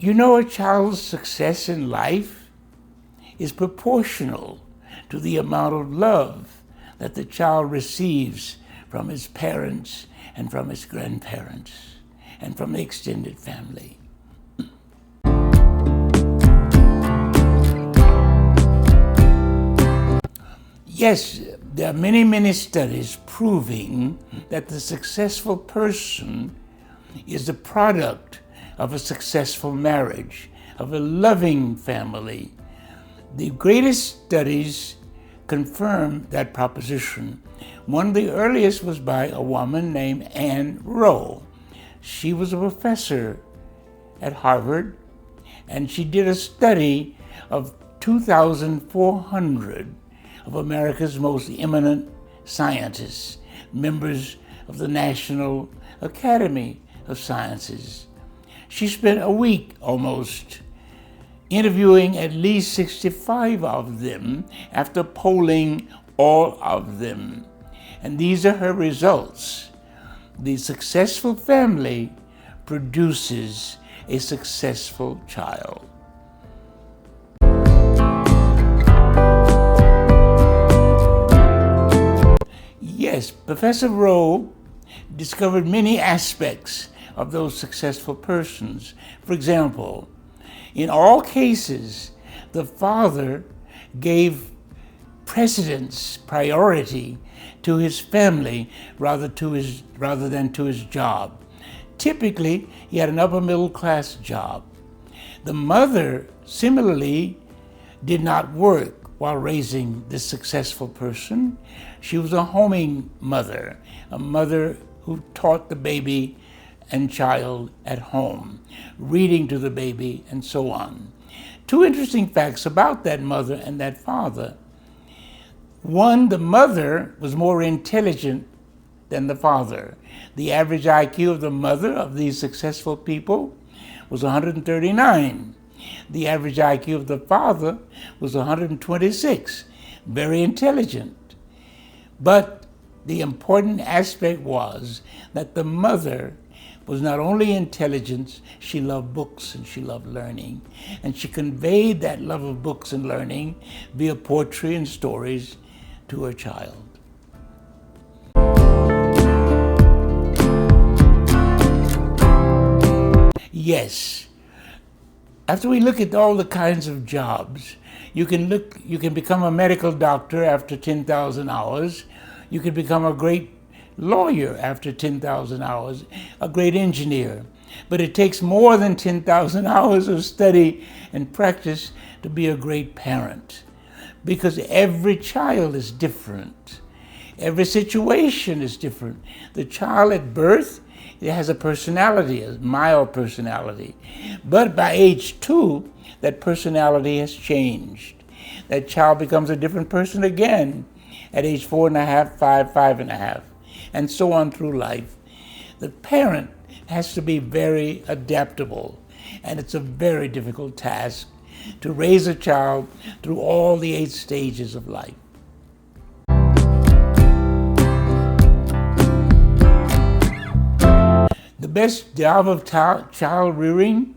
You know, a child's success in life is proportional to the amount of love that the child receives from his parents and from his grandparents and from the extended family. Yes, there are many, many studies proving that the successful person is the product of a successful marriage, of a loving family. The greatest studies confirm that proposition. One of the earliest was by a woman named Anne Rowe. She was a professor at Harvard, and she did a study of 2,400 of America's most eminent scientists, members of the National Academy of Sciences. She spent a week almost interviewing at least 65 of them after polling all of them. And these are her results. The successful family produces a successful child. Yes, Professor Rowe discovered many aspects of those successful persons. For example, in all cases, the father gave precedence, priority to his family rather than to his job. Typically, he had an upper middle class job. The mother, similarly, did not work while raising this successful person. She was a homing mother, a mother who taught the baby and child at home, reading to the baby, and so on. Two interesting facts about that mother and that father. One, the mother was more intelligent than the father. The average IQ of the mother of these successful people was 139. The average IQ of the father was 126. Very intelligent. But the important aspect was that the mother was not only intelligent, she loved books and she loved learning. And she conveyed that love of books and learning via poetry and stories to her child. Yes. After we look at all the kinds of jobs, you can become a medical doctor after 10,000 hours. You can become a great lawyer after 10,000 hours, a great engineer. But it takes more than 10,000 hours of study and practice to be a great parent, because every child is different. Every situation is different. The child at birth, it has a personality, a mild personality. But by age 2, that personality has changed. That child becomes a different person again at age 4.5, 5, 5.5, and so on through life. The parent has to be very adaptable, and it's a very difficult task to raise a child through all the 8 stages of life. The best job of child rearing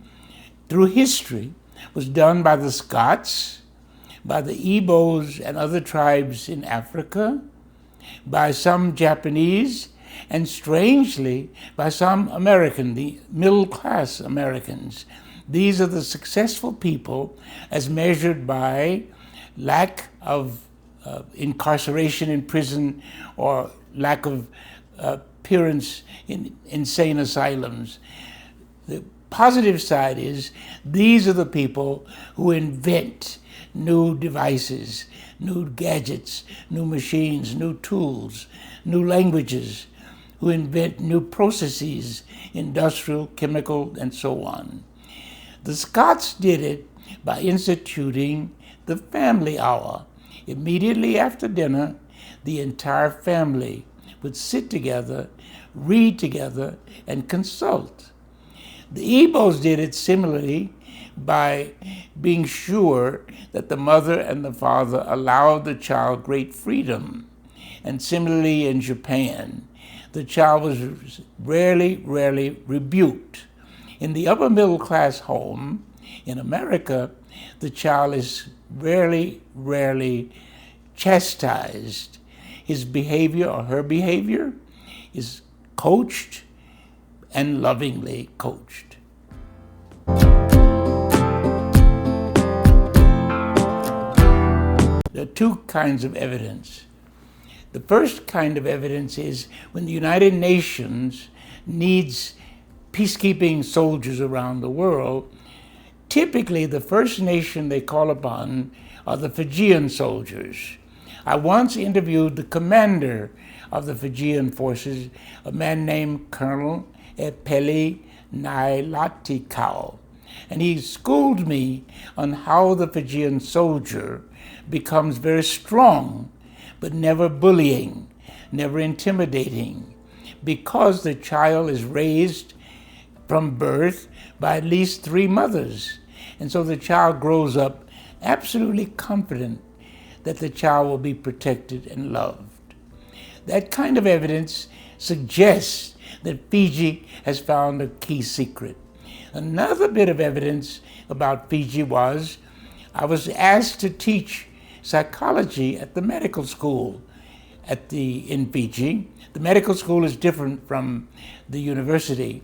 through history was done by the Scots, by the Igbos and other tribes in Africa, by some Japanese, and strangely, by some American, the middle-class Americans. These are the successful people as measured by lack of incarceration in prison or lack of appearance in insane asylums. The positive side is these are the people who invent new devices, new gadgets, new machines, new tools, new languages, who invent new processes, industrial, chemical, and so on. The Scots did it by instituting the family hour. Immediately after dinner, the entire family would sit together, read together, and consult. The Igbos did it similarly by being sure that the mother and the father allowed the child great freedom. And similarly in Japan, the child was rarely rebuked. In the upper middle class home in America, the child is rarely chastised. His behavior or her behavior is coached and lovingly coached. There are two kinds of evidence. The first kind of evidence is when the United Nations needs peacekeeping soldiers around the world. Typically, the first nation they call upon are the Fijian soldiers. I once interviewed the commander of the Fijian forces, a man named Colonel Epeli Nailatikau, and he schooled me on how the Fijian soldier becomes very strong, but never bullying, never intimidating, because the child is raised from birth by at least 3 mothers. And so the child grows up absolutely confident that the child will be protected and loved. That kind of evidence suggests that Fiji has found a key secret. Another bit of evidence about Fiji was I was asked to teach psychology at the medical school in Fiji. The medical school is different from the university.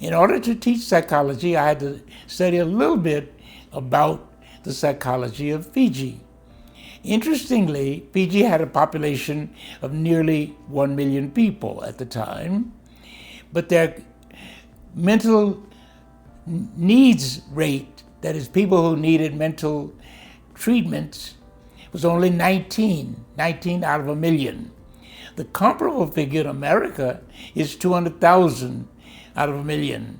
In order to teach psychology, I had to study a little bit about the psychology of Fiji. Interestingly, Fiji had a population of nearly 1 million people at the time, but their mental needs rate, that is, people who needed mental treatments, was only 19 out of 1 million. The comparable figure in America is 200,000 out of 1 million.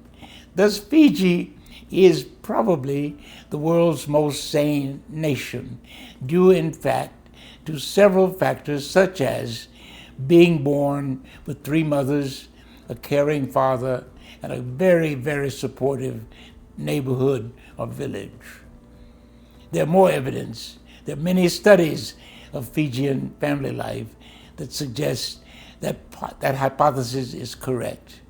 Thus, Fiji is probably the world's most sane nation, due in fact to several factors such as being born with 3 mothers, a caring father, and a very supportive neighborhood or village. There are more evidence. There are many studies of Fijian family life that suggest that that hypothesis is correct.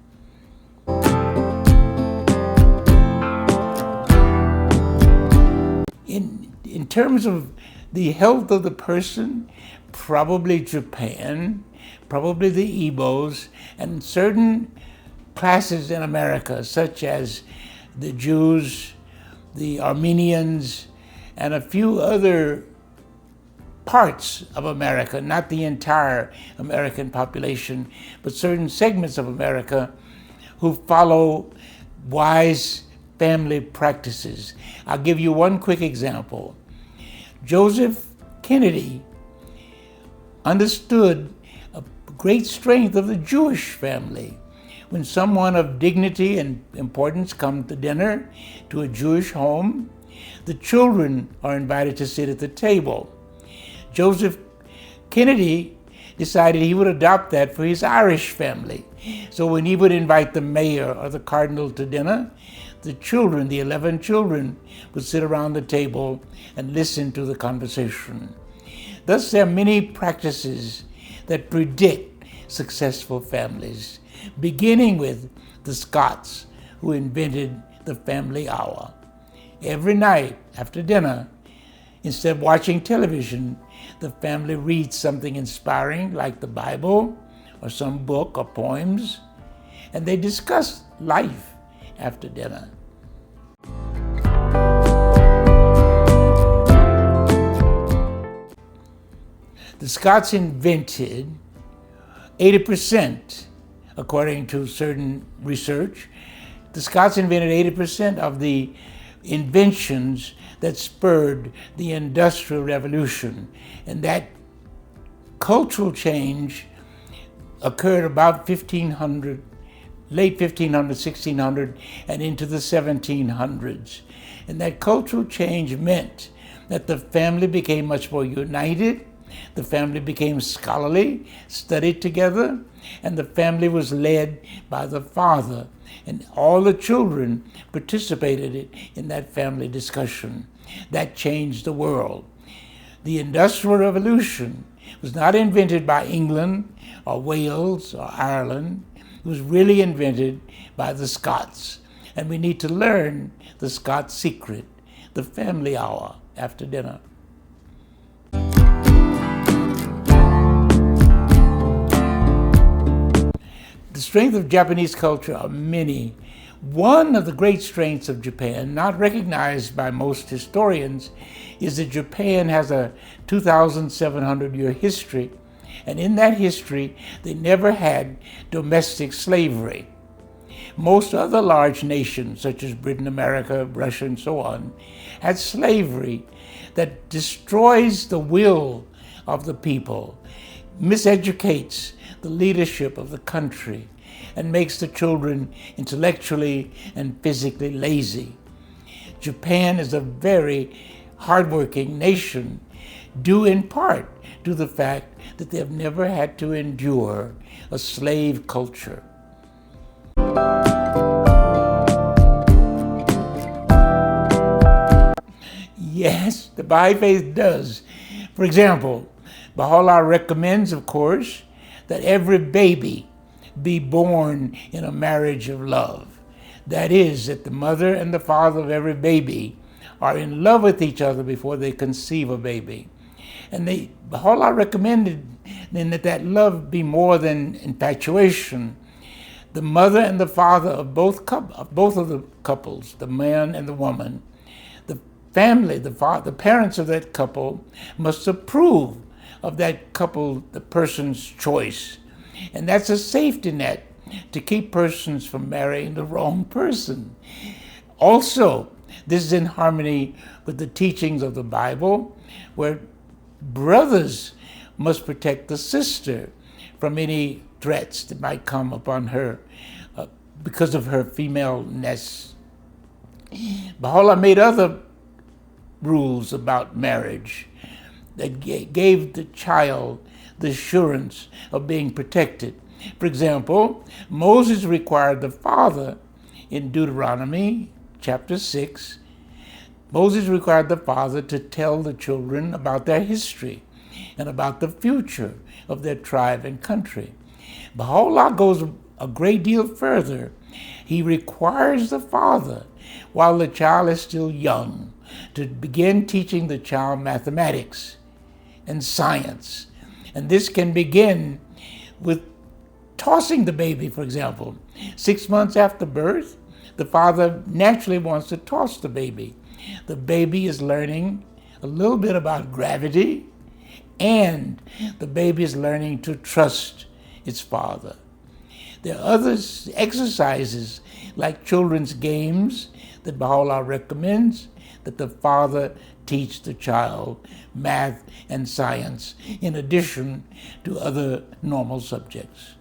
In terms of the health of the person, probably Japan, probably the Igbos, and certain classes in America, such as the Jews, the Armenians, and a few other parts of America, not the entire American population, but certain segments of America who follow wise family practices. I'll give you one quick example. Joseph Kennedy understood a great strength of the Jewish family. When someone of dignity and importance comes to dinner to a Jewish home, the children are invited to sit at the table. Joseph Kennedy decided he would adopt that for his Irish family. So when he would invite the mayor or the cardinal to dinner, the children, the 11 children, would sit around the table and listen to the conversation. Thus, there are many practices that predict successful families, beginning with the Scots, who invented the family hour. Every night after dinner, instead of watching television, the family reads something inspiring like the Bible or some book or poems, and they discuss life after dinner. The Scots invented 80%, according to certain research, the Scots invented 80% of the inventions that spurred the Industrial Revolution. And that cultural change occurred about 1500, late 1500, 1600, and into the 1700s. And that cultural change meant that the family became much more united, the family became scholarly, studied together, and the family was led by the father. And all the children participated in that family discussion. That changed the world. The Industrial Revolution was not invented by England or Wales or Ireland. It was really invented by the Scots. And we need to learn the Scots secret, the family hour after dinner. The strength of Japanese culture are many. One of the great strengths of Japan, not recognized by most historians, is that Japan has a 2,700-year history, and in that history, they never had domestic slavery. Most other large nations, such as Britain, America, Russia, and so on, had slavery that destroys the will of the people, miseducates the leadership of the country, and makes the children intellectually and physically lazy. Japan is a very hardworking nation, due in part to the fact that they have never had to endure a slave culture. Yes, the Baha'i Faith does. For example, Baha'u'llah recommends, of course, that every baby be born in a marriage of love. That is, that the mother and the father of every baby are in love with each other before they conceive a baby. And Baha'u'llah recommended then that love be more than infatuation. The mother and the father of both of the couples, the man and the woman, the family, the parents of that couple must approve of that couple, the person's choice. And that's a safety net to keep persons from marrying the wrong person. Also, this is in harmony with the teachings of the Bible, where brothers must protect the sister from any threats that might come upon her because of her femaleness. Baha'u'llah made other rules about marriage that gave the child the assurance of being protected. For example, Moses required the father in Deuteronomy chapter 6, Moses required the father to tell the children about their history and about the future of their tribe and country. Baha'u'llah goes a great deal further. He requires the father, while the child is still young, to begin teaching the child mathematics and science. And this can begin with tossing the baby, for example. 6 months after birth, the father naturally wants to toss the baby. The baby is learning a little bit about gravity, and the baby is learning to trust its father. There are other exercises like children's games that Baha'u'llah recommends, that the father teach the child math and science in addition to other normal subjects.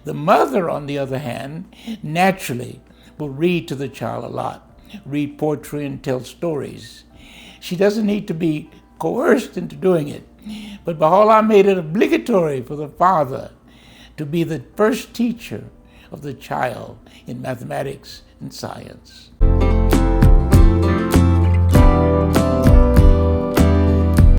The mother, on the other hand, naturally will read to the child a lot, read poetry and tell stories. She doesn't need to be coerced into doing it, but Baha'u'llah made it obligatory for the father to be the first teacher of the child in mathematics and science.